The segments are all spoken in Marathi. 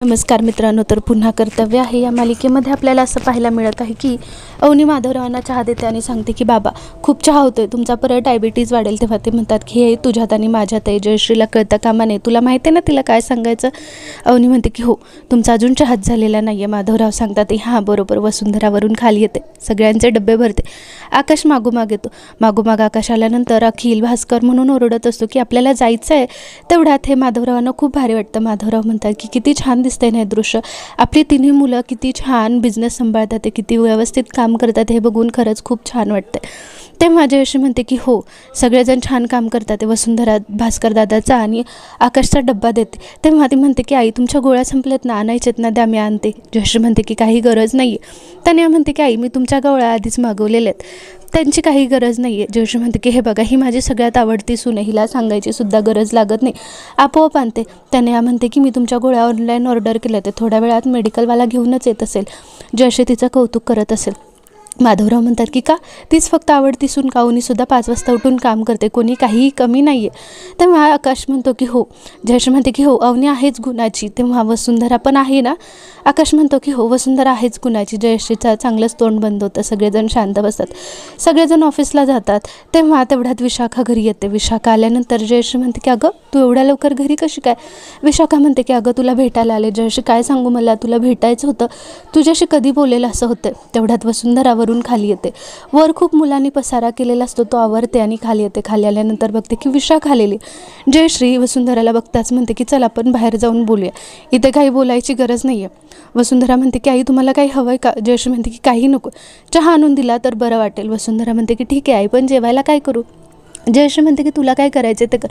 नमस्कार मित्रांनो, तर पुन्हा कर्तव्य आहे या मालिकेमध्ये आपल्याला असं पाहायला मिळत आहे की अवनी माधवरावांना चहा देते आणि सांगते की बाबा खूप चहा होतोय, तुमचा परत डायबिटीज वाढेल. तेव्हा ते म्हणतात की हे तुझ्यात आणि माझ्यात आहे, जयश्रीला कळतं कामा नये, तुला माहिती आहे ना तिला काय सांगायचं. अवनी म्हणते की हो, तुमचा अजून चहाच झालेला नाही आहे. माधवराव सांगतात हां बरोबर. वसुंधरावरून खाली येते, सगळ्यांचे डब्बे भरते. आकाश मागोमाग येतो. मागोमाग आकाश आल्यानंतर अखिल भास्कर म्हणून ओरडत असतो की आपल्याला जायचं आहे. तेवढ्यात हे माधवरावांना खूप भारी वाटतं. माधवराव म्हणतात की किती छान दिसतंय ना हे दृश्य, आपली तिन्ही मुलं किती छान बिझनेस सांभाळतात, ते किती व्यवस्थित काम करतात हे बघून खरंच खूप छान वाटतं. तेव्हा जयश्री म्हणते की हो, सगळेजण छान काम करतात. वसुंधरा भास्कर दादाचा आणि आकाशचा डब्बा देते. तेव्हा ती म्हणते की आई तुमच्या गोळ्या संपल्यात ना, आणायच्यात ना, द्या मी आणते. जयश्री म्हणते की काही गरज नाही आहे. तन्या म्हणते की आई मी तुमच्या गोळ्या आधीच मागवलेल्या आहेत, त्यांची काही गरज नाही आहे. जयश्री म्हणते की हे बघा, ही माझी सगळ्यात आवडती सून आहे, हिला सांगायची सुद्धा गरज लागत नाही, आपोआप आणते. तन्या म्हणते की मी तुमच्या गोळ्या ऑनलाईन ऑर्डर केल्या, ते थोड्या वेळात मेडिकलवाला घेऊनच येत असेल. जयश्री तिचं कौतुक करत असेल. माधवराव म्हणतात की का, तीच फक्त आवडती सून काऊनी सुद्धा 5 वाजता उठून काम करते, कोणी काहीही कमी नाही आहे. तेव्हा आकाश म्हणतो की हो. जयश्री म्हणते की हो, अवनी आहेच गुणाची. तेव्हा वसुंधरा पण आहे ना. आकाश म्हणतो की हो, वसुंधरा आहेच गुणाची. जयश्रीचा चांगलंच तोंड बंद होतं, सगळेजण शांत बसतात, सगळेजण ऑफिसला जातात. तेव्हा तेवढ्यात विशाखा घरी येते. विशाखा आल्यानंतर जयश्री म्हणते की अगं तू एवढ्या लवकर घरी कशी काय. विशाखा म्हणते की अगं तुला भेटायला आले. जयश्री काय सांगू, मला तुला भेटायचं होतं, तुझ्याशी कधी बोलेलं असं होतं. तेवढ्यात वसुंधरावरून खाली येते. वर खूप मुलांनी पसारा केलेला असतो, तो आवरते आणि खाली येते. खाली आल्यानंतर बघते की विशाखा आलेली. जयश्री वसुंधराला बघताच म्हणते की चल आपण बाहेर जाऊन बोलूया, इथे काही बोलायची गरज नाही आहे. वसुंधरा म्हणते की आई तुम्हाला काही हवं आहे का. जयश्री म्हणते की काही नको, चहा आणून दिला तर बरं वाटेल. वसुंधरा म्हणते की ठीक आहे आई, पण जेवायला काय करू. जयश्री म्हणते की तुला काय करायचं ते कर,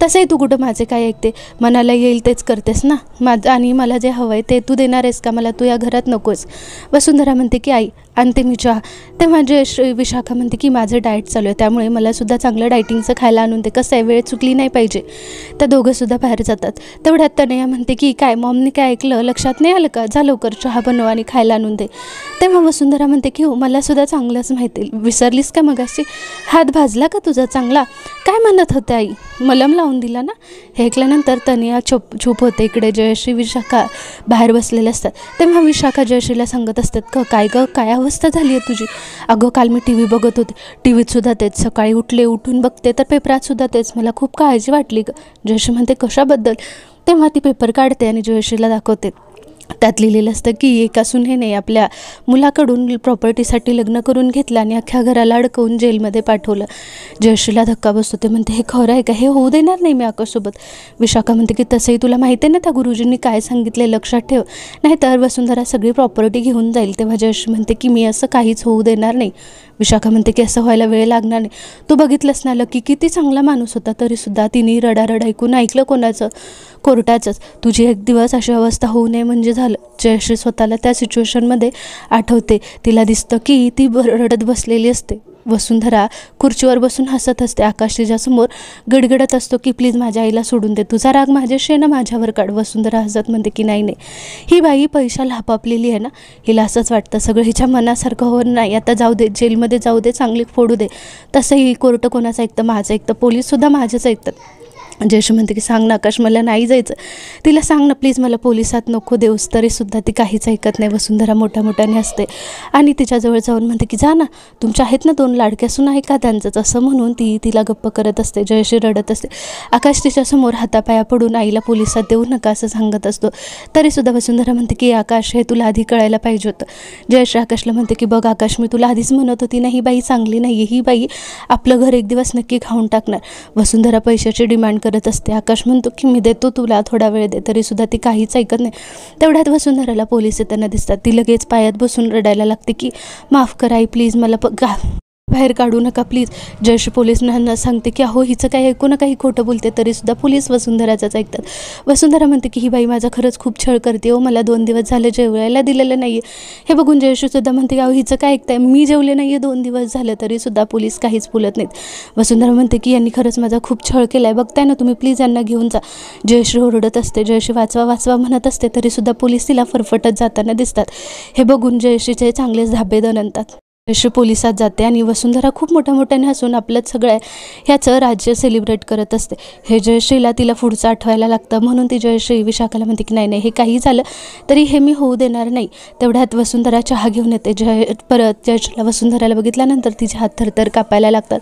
तसंही तू कुठं माझे काय ऐकते, मनाला येईल तेच करतेस ना. माझं आणि मला जे हवं आहे ते तू देणार आहेस का, मला तू या घरात नकोस. वसुंधरा म्हणते की आई आणते मी चहा. तेव्हा जयश्री विशाखा म्हणते की माझं डाएट चालू आहे, त्यामुळे मला सुद्धा चांगलं डाएटिंगचं खायला आणून दे, कसं आहे वेळ चुकली नाही पाहिजे. त्या दोघंसुद्धा बाहेर जातात. तेवढ्यात तनया म्हणते की काय मॉमने काय ऐकलं, लक्षात नाही आलं का, जा लवकर चहा बनव आणि खायला आणून दे. तेव्हा वसुंधरा म्हणते की हो मला सुद्धा चांगलंच माहिती, विसरलीस का मगाशी, हात भाजला का तुझा चांगला, काय म्हणत होते आई, मलम लावून दिला ना. हे ऐकल्यानंतर तनया चूप होते. इकडे जयश्री विशाखा बाहेर बसलेले असतात. तेव्हा विशाखा जयश्रीला सांगत असतात काय गं काय अवस्था झाली आहे तुझी. अगं काल मी TV बघत होते, TVत सुद्धा तेच, सकाळी उठून बघते तर पेपरात सुद्धा तेच, मला खूप काळजी वाटली गं. जयश्री म्हणते कशाबद्दल. तेव्हा ती पेपर काढते आणि जयश्रीला दाखवते. त्यात लिहिलेलं असतं की एका सुनेने आपल्या मुलाकडून प्रॉपर्टीसाठी लग्न करून घेतलं आणि अख्ख्या घराला अडकवून जेलमध्ये पाठवलं. जयश्रीला धक्का बसतो. ते म्हणते हे खरं आहे का, हे होऊ देणार नाही मी आकाशसोबत. विशाखा म्हणते की तसंही तुला माहिती आहे ना त्या गुरुजींनी काय सांगितले, लक्षात ठेव, नाही तर वसुंधरा सगळी प्रॉपर्टी घेऊन जाईल. तेव्हा जयश्री म्हणते की मी असं काहीच होऊ देणार नाही. विशाखा म्हणते की असं व्हायला वेळ लागणार नाही, तू बघितलंस ना लकी किती चांगला माणूस होता, तरीसुद्धा तिने रडारड ऐकलं कोणाचं, कोर्टाचंच. तुझी एक दिवस अशी अवस्था होऊ नये म्हणजे झालं. जयश्री स्वतःला त्या सिच्युएशनमध्ये आठवते. तिला दिसतं की ती रडत बसलेली असते. वसुंधरा खुर्चीवर बसून हसत असते. आकाश तिच्यासमोर गडगडत असतो की प्लीज माझ्या आईला सोडून दे, तुझा राग माझ्याशी आहे ना, माझ्यावर काढ. वसुंधरा हसत म्हणते की नाही ही बाई पैशाला हापापलेली आहे ना, हिला असंच वाटतं सगळं हिच्या मनासारखं होत नाही, आता जाऊ दे, जेलमध्ये जाऊ दे, चांगली फोडू दे. तसंही कोर्ट कोणाचं ऐकतं, माझं ऐकतं, पोलीससुद्धा माझ्याच ऐकतात. जयश्री म्हणते की सांग ना आकाश, मला नाही जायचं, तिला सांग ना प्लीज, मला पोलिसात नको देऊस. तरीसुद्धा ती काहीच ऐकत नाही. वसुंधरा मोठ्याने हसते आणि तिच्याजवळ जाऊन म्हणते की जा ना, तुमच्या आहेत ना 2 लाडक्या सून आहे का त्यांचंच, असं म्हणून ती तिला गप्प करत असते. जयश्री रडत असते. आकाश तिच्यासमोर हातापाया पडून आईला पोलिसात देऊ नका असं सांगत असतो. तरीसुद्धा वसुंधरा म्हणते की आकाश हे तुला आधी कळायला पाहिजे होतं. जयश्री आकाशला म्हणते की बघ आकाश, मी तुला आधीच म्हणत होती ना ही बाई चांगली नाही, ही बाई आपलं घर एक दिवस नक्की खाऊन टाकणार. वसुंधरा पैशाची डिमांड करत असते. आकाश म्हणतो की मी देतो तुला, थोडा वेळ दे. तरीसुद्धा ती काहीच ऐकत नाही. तेवढ्यात वसुंधराला पोलीस येताना दिसतात. ती लगेच पायात बसून रडायला लागते की माफ करा आई, प्लीज मला बाहेर काढू नका प्लीज. जयश्री पोलिसांना सांगते की अहो हिचं काही ऐकू नका, ही खोटं बोलते. तरीसुद्धा पोलीस वसुंधराचाच ऐकतात. वसुंधरा म्हणते की ही बाई माझा खरंच खूप छळ करते, मला 2 दिवस झाले जेवायला दिलेलं नाही आहे. हे बघून जयश्रीसुद्धा म्हणते की अहो हिचं काय ऐकताय, मी जेवले नाही आहे 2 दिवस झालं. तरीसुद्धा पोलीस काहीच बोलत नाहीत. वसुंधरा म्हणते की यांनी खरंच माझा खूप छळ केला आहे, बघताय ना तुम्ही, प्लीज यांना घेऊन जा. जयश्री ओरडत असते. जयश्री वाचवा म्हणत असते. तरीसुद्धा पोलीस तिला फरफटत जाताना दिसतात. हे बघून जयश्रीचे चांगलेच धाबे दणतात. जयश्री पोलिसात जाते आणि वसुंधरा खूप मोठ्याने हसून आपलंच सगळं आहे ह्याचं राज्य सेलिब्रेट करत असते. हे जयश्रीला तिला पुढचं आठवायला लागतं, म्हणून ती जयश्री विशाखाला म्हणते की नाही हे काही झालं तरी हे मी होऊ देणार नाही. तेवढ्यात वसुंधरा चहा घेऊन येते. परत जयश्रीला वसुंधराला बघितल्यानंतर तिचे हात थरथर कापायला लागतात.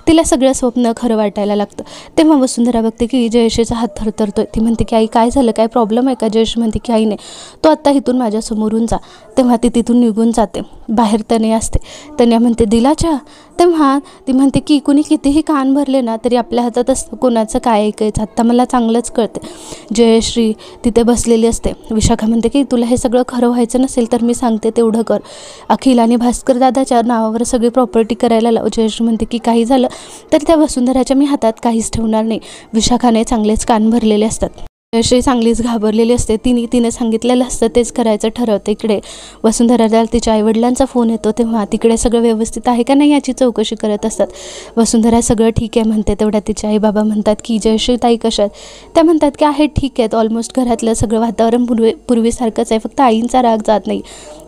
तिला सगळं स्वप्न खरं वाटायला लागतं. तेव्हा वसुंधरा बघते की जयश्रीचा हात थरथरतोय. ती म्हणते की आई काय झालं, काय प्रॉब्लेम आहे का? जयश्री म्हणते की आई नाही, तो आत्ता इथून माझ्यासमोरून जा. तेव्हा ती तिथून निघून जाते. बाहेर तनया असते. तनया म्हणते दिला चहा? तेव्हा ती म्हणते की कुणी कितीही कान भरले ना तरी आपल्या हातात असतं कोणाचं काय ऐकायचं. आत्ता मला चांगलंच कळते. जयश्री तिथे बसलेली असते. विशाखा म्हणते की तुला हे सगळं खरं व्हायचं नसेल तर मी सांगते तेवढं कर. अखिल आणि भास्कर दादाच्या नावावर सगळी प्रॉपर्टी करायला लाव. जयश्री म्हणते की काही झालं तर त्या वसुंधराच्या मी हातात काहीच ठेवणार नाही. विशाखाने चांगलेच कान भरलेले असतात. जयश्री चांगलीच घाबरलेली असते. तिने सांगितलेलं असतं तेच करायचं ठरवते. इकडे वसुंधराला तिच्या आईवडिलांचा फोन येतो. तेव्हा तिकडे सगळं व्यवस्थित आहे का नाही याची चौकशी करत असतात. वसुंधरा सगळं ठीक आहे म्हणते. तेवढ्या तिचे आई बाबा म्हणतात की जयश्री ताई कशा आहेत? त्या म्हणतात की आहेत ठीक आहेत, ऑलमोस्ट घरातलं सगळं वातावरण पूर्वीसारखंच आहे, फक्त आईंचा राग जात नाही.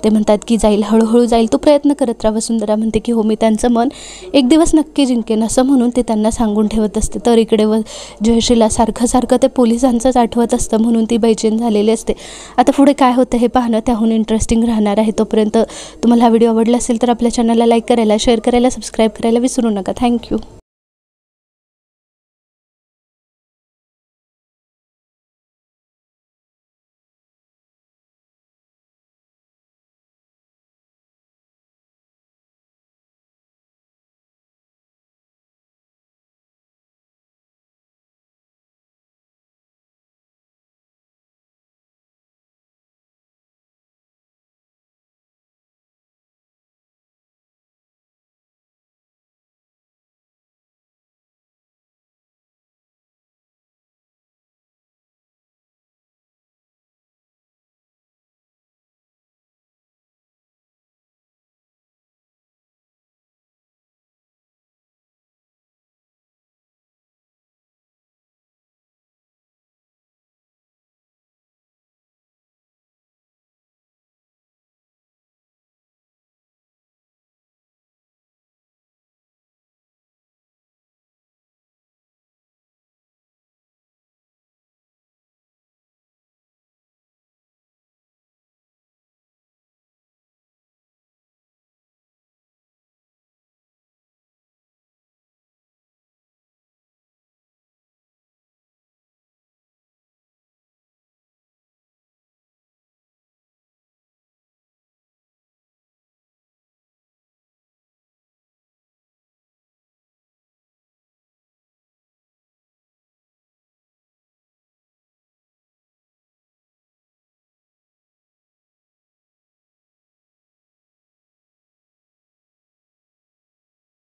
ते म्हणतात की जाईल, हळूहळू जाईल, तू प्रयत्न करत राहा. वसुंधरा म्हणते की हो मी त्यांचं मन एक दिवस नक्की जिंकेन असं म्हणून ते त्यांना सांगून ठेवत असते. तर इकडे जयश्रीला सारखं ते पोलिसांचंच आठवत असतं, म्हणून ती बेचैन झालेली असते. आता पुढे काय होतं हे पाहणं त्याहून इंटरेस्टिंग राहणार आहे. तोपर्यंत तुम्हाला हा व्हिडिओ आवडला असेल तर आपल्या चॅनलला लाईक करायला, शेअर करायला, सबस्क्राईब करायला विसरू नका. थँक्यू.